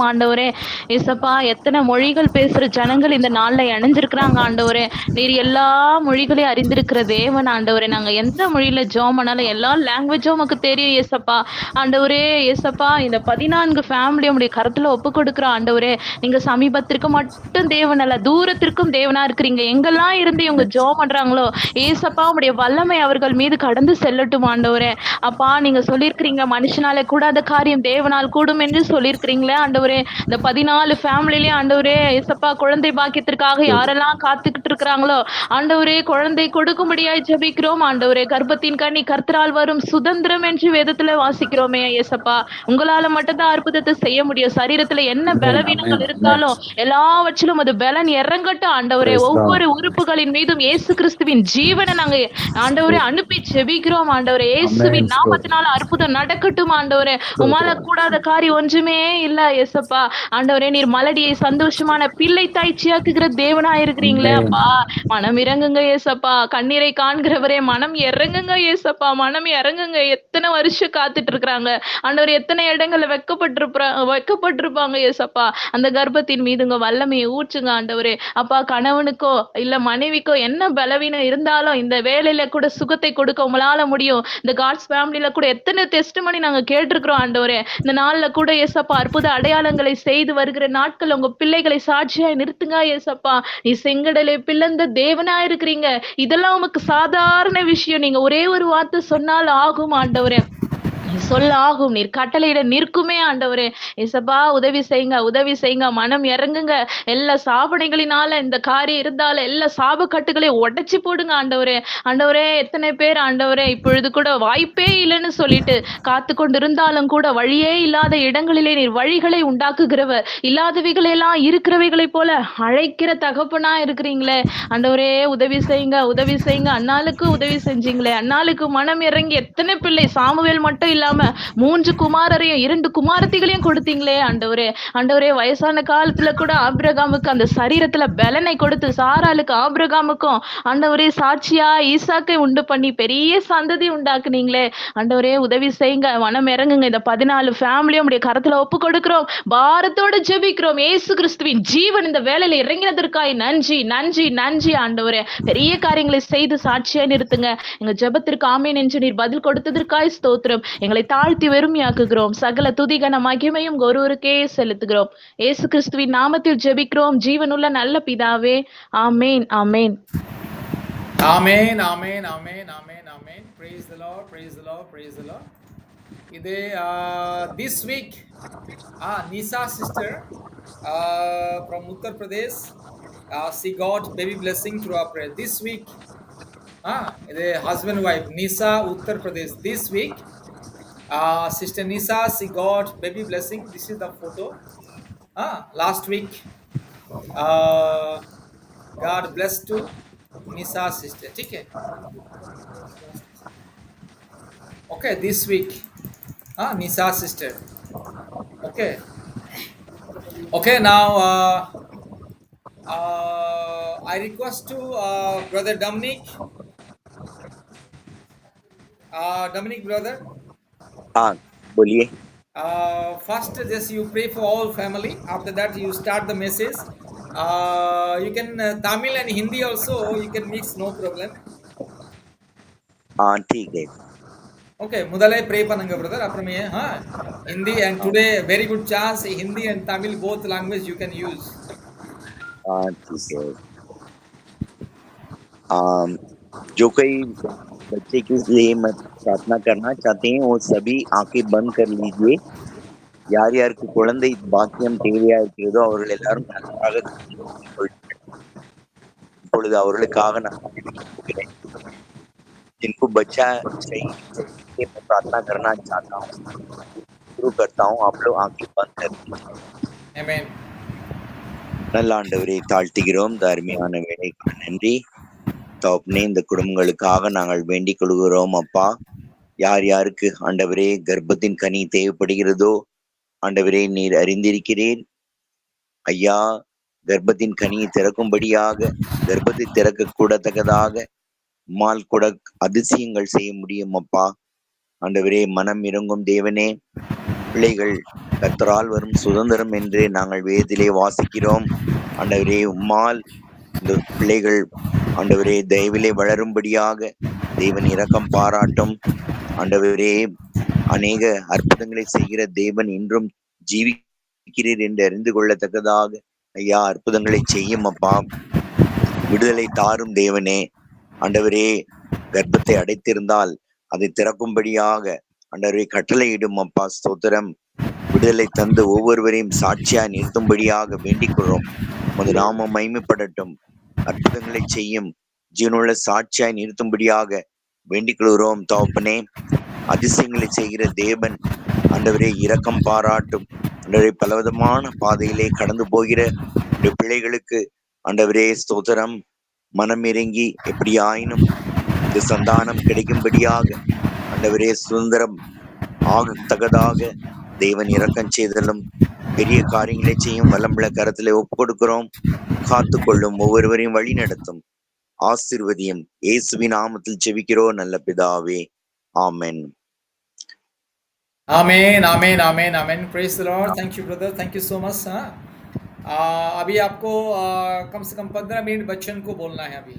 ஆண்டவரே. ஏசப்பா, எத்தனை மொழிகள் பேசுற ஜனங்கள் இந்த நாள்ல இணைஞ்சிருக்கிறாங்க ஆண்டவரே. நீர் எல்லா மொழிகளையும் அறிந்திருக்கிற தேவன் ஆண்டவரே. நாங்க எந்த மொழியில ஜெபம் பண்ணாலும் எல்லா லாங்குவேஜும் உமக்கு தெரியும் ஏசப்பா. ஆண்டவரே, ஏசப்பா, இந்த 14 ஃபேமிலிய உம்முடைய கரத்துல ஒப்புக் கொடுக்கிறோம் ஆண்டவரே. நீங்க சமீபத்திற்கு மட்டும் தேவன் அல்ல, தூரத்திற்கும் தேவனா இருக்கிறீங்க. எங்கெல்லாம் இருந்து இவங்க ஜெபம் பண்றாங்களோ, ஏசப்பா, உம்முடைய வல்லமை அவர்கள் மீது கடந்து செல்லட்டும் ஆண்டவரே. அப்பா, நீங்க சொல்லியிருக்கிறீங்க, மனுஷனால கூடாத காரியம் தேவனால் கூடும் என்று சொல்லியிருக்கிறீங்களே ஆண்டவரே. இந்த 14 ஃபேமிலிலயும் ஆண்டவரே, ஏசப்பா, குழந்தை பாக்கியத்திற்காக யாரெல்லாம் காத்துக்கிட்டு இருக்கிறாங்களோ ஆண்டவரே, குழந்தை கொடுக்கும்படியாய் ஜெபிக்கிறோம் ஆண்டவரே. கர்ப்பத்தின் கனி கர்த்தரால் வரும் சுதந்திரம் என்று வேதத்துல வாசிக்கிறோமே ஏசப்பா. உங்களால மட்டும்தான் அற்புதத்தை செய்ய முடியும். சரீரத்துல என்ன பலவீனங்கள் இருந்தாலும் எல்லாவற்றிலும் அது பலன் இறங்கட்டும் ஆண்டவரே. ஒவ்வொரு உறுப்புகளின் மீதும் இயேசு கிறிஸ்துவின் ஜீவனை நாங்க ஆண்டவரே அனுப்பி ஜெபிக்கிறோம் ஆண்டவரே. இயேசுவின் நாமத்தினால அற்புதம் நடக்கட்டும் ஆண்டவரே. உமால கூடாத காரியம் ஒன்றுமே இல்ல ஏசப்பா. ஆண்டவரே, நீர் மலடியை சந்தோஷமான பிள்ளை தாய்ச்சியாக்குகிற தேவனா இருக்கிறீங்களே அப்பா. மனம் இறங்குங்க ஏசப்பா. கண்ணீரை காண்கிறவரே மனம் இறங்குங்க ஏசப்பா. மனம் இறங்குங்க. எத்தனை வருஷம் காத்துட்டு இருக்கிறாங்க ஆண்டவர். எத்தனை இடங்கள்ல வெக்கப்பட்டிருப்பாங்க ஏசப்பா. அந்த கர்ப்பத்தின் மீது உங்க வல்லமையை ஊற்றுங்க ஆண்டவரே. அப்பா, கணவனுக்கோ இல்ல மனைவிக்கோ என்ன பலவீனம் இருந்தாலும் இந்த வேலையில கூட சுகத்தை கொடுக்க உங்களால முடியும். இந்த காட்ஸ் ஃபேமிலில கூட எத்தனை டெஸ்டிமனி நாங்க கேட்டிருக்கிறோம் ஆண்டவரே. இந்த நாள்ல கூட ஏசப்பா அற்புத அடையாளங்களை செய்து வருகிற நாட்கள் உங்க பிள்ளைகளை சாட்சியாய் நிறுத்துங்க ஏசப்பா. நீ செங்கடலை பிளந்த தேவனா இருக்கிறீங்க. இதெல்லாம் உமக்கு சாதாரண விஷயம். நீங்க ஒரே ஒரு வார்த்தை சொன்னால் ஆகும் ஆண்டவரே. சொல்ல ஆகும். நீர் கட்டளையிட நிற்குமே ஆண்டவரே. ஏசப்பா, உதவி செய்யுங்க, உதவி செய்யுங்க. மனம் இறங்குங்க. எல்லா சாபனைகளினால இந்த காரியம் இருந்தாலும் எல்லா சாப கட்டுகளையும் உடைச்சு போடுங்க ஆண்டவரே. ஆண்டவரே, எத்தனை பேர் ஆண்டவரே இப்பொழுது கூட வாய்ப்பே இல்லைன்னு சொல்லிட்டு காத்து கொண்டு இருந்தாலும் கூட வழியே இல்லாத இடங்களிலே நீர் வழிகளை உண்டாக்குகிறவர். இல்லாதவைகளை எல்லாம் இருக்கிறவைகளை போல அழைக்கிற தகப்பனா இருக்கிறீங்களே ஆண்டவரே. உதவி செய்யுங்க, உதவி செய்யுங்க. அண்ணாளுக்கு உதவி செஞ்சீங்களே. அண்ணாளுக்கு மனம் இறங்கி எத்தனை பிள்ளை சாமுவேல் மட்டும் இல்லாம 3 குமாரரையும் 2 குமாரத்திகளையும் கொடுத்தீங்களே ஆண்டவரே. ஆண்டவரே, வயசான காலத்துல கூட ஆபிரகாமுக்கு அந்த சரீரத்துல பலனை கொடுத்து சாராளுக்கு ஆபிரகாமுக்கும் ஆண்டவரே சாட்சியா ஈசாக்கை உண்டு பண்ணி பெரிய சந்ததி உண்டாக்குனீங்களே ஆண்டவரே. உதவி செய்யுங்க, மனம் இறங்குங்க. இந்த 14 ஃபேமிலியும் உடைய கரத்துல ஒப்பு கொடுக்கிறோம். பாரத்தோட ஜெபிக்கிறோம். இயேசு கிறிஸ்துவின் ஜீவன் இந்த வேலையில இறங்கினதற்காய் நன்றி, நன்றி, நன்றி ஆண்டவரே. பெரிய காரியங்களை செய்து சாட்சியா நிறுத்துங்க. எங்க ஜெபத்திற்கு ஆமென் என்று நீர் பதில் கொடுத்ததற்காய் ஸ்தோத்திரம். எங்களை தாழ்த்தி வெறுமையாக்குகிறோம். சகல துதிகன மகிமையும் ஒருவருக்கே செலுத்துகிறோம். இயேசு கிறிஸ்துவின் நாமத்தில் ஜெபிக்கிறோம் ஜீவனுள்ள நல்ல பிதாவே. ஆமென், ஆமென். ஆமென், ஆமென், ஆமென், ஆமென், ஆமென். Praise the Lord, praise the Lord, praise the Lord. இது this week Nisa sister from Uttar Pradesh, she got baby blessing through our prayer. This week இது husband wife Nisa Uttar Pradesh. This week sister Nisa, she got baby blessing. This is the photo. Last week God blessed to Nisa sister. ठीक है? Okay, this week Nisa sister. Okay. Okay, now I request to brother Dominic. Dominic brother. बोलिए. First just you pray for all family. After that you start the message. You can Tamil and Hindi also you can mix, no problem. ठीक है. Okay, முதல்ல pray பண்ணுங்க brother. அப்புறமே Hindi and today very good chance Hindi and Tamil both language you can use. ठीक है. जो कोई बच्चे के लिए मैं प्रार्थना करना चाहते हैं वो सभी आंखें बंद कर लीजिए. யார் யாருக்கு குழந்தை பாக்கியம் தேவையா இருக்கிறதோ அவர்கள் எல்லாரும் நன்றாக இப்பொழுது அவர்களுக்காக நான் जिनको बच्चा चाहिए मैं प्रार्थना करना चाहता हूँ. शुरू करता हूँ. आप लोग आंखें बंद कर लीजिए. Amen. நல்ல ஆண்டவரை தாழ்த்துகிறோம். அருமையான வேலைக்காக நன்றி. தகப்பனே, இந்த குடும்பங்களுக்காக நாங்கள் வேண்டிக் கொள்கிறோம். அப்பா, யார் யாருக்கு ஆண்டவரே கர்ப்பத்தின் கனி தேவைப்படுகிறதோ ஆண்டவரே நீர் அறிந்திருக்கிறேன். ஐயா, கர்ப்பத்தின் கனியை திறக்கும்படியாக கர்ப்பத்தை திறக்க கூடத்தக்கதாக உம்மால் கூட அதிசயங்கள் செய்ய முடியும். அப்பா ஆண்டவரே, மனம் இறங்கும் தேவனே, பிள்ளைகள் கர்த்தரால் வரும் சுதந்திரம் என்று நாங்கள் வேதத்திலே வாசிக்கிறோம். ஆண்டவரே, உம்மால் இந்த பிள்ளைகள் ஆண்டவரே தயவிலே வளரும்படியாக தேவன் இரக்கம் பாராட்டும். ஆண்டவரே, அநேக அற்புதங்களை செய்கிற தேவன் இன்றும் ஜீவிக்கிறீர் என்று அறிந்து கொள்ளத்தக்கதாக ஐயா அற்புதங்களை செய்யும் அப்பா. விடுதலை தாரும் தேவனே. ஆண்டவரே, கர்ப்பத்தை அடைத்திருந்தால் அதை திறக்கும்படியாக ஆண்டவரே கட்டளையிடும் அப்பா. ஸ்தோத்திரம். விடுதலை தந்து ஒவ்வொருவரையும் சாட்சியா நிறுத்தும்படியாக வேண்டிக் கொள்றோம். உமது நாமம் மகிமைப்படட்டும். அற்புதங்களை செய்யும் ஜீவனுள்ள சாட்சியாய் நிறுத்தும்படியாக வேண்டிக் கொள்கிறோம் தகப்பனே. அதிசயங்களை செய்கிற தேவன் ஆண்டவரே இரக்கம் பாராட்டும். ஆண்டவரே, பலவிதமான பாதையிலே கடந்து போகிற பிள்ளைகளுக்கு ஆண்டவரே ஸ்தோத்திரம், மனம் இறங்கி எப்படியாயினும் இந்த சந்தானம் கிடைக்கும்படியாக ஆண்டவரே சுதந்திரம் ஆகத்தக்கதாக தேவன் இரக்கம் செய்தலும் பெரிய காரியங்களை செய்யும் வல்லமுள்ள கரத்திலே ஒப்பு கொடுக்கிறோம். காத்து கொள்ளும், ஒவ்வொருவரையும் வழி நடத்தும், ஆசீர்வதியும். இயேசுவின் நாமத்தில் ஜெபிக்கிறோம் நல்ல பிதாவே, amen. Amen amen amen amen. Praise the lord. Thank you brother, thank you so much. अभी आपको कम से कम 15 मिनट बच्चन को बोलना है अभी।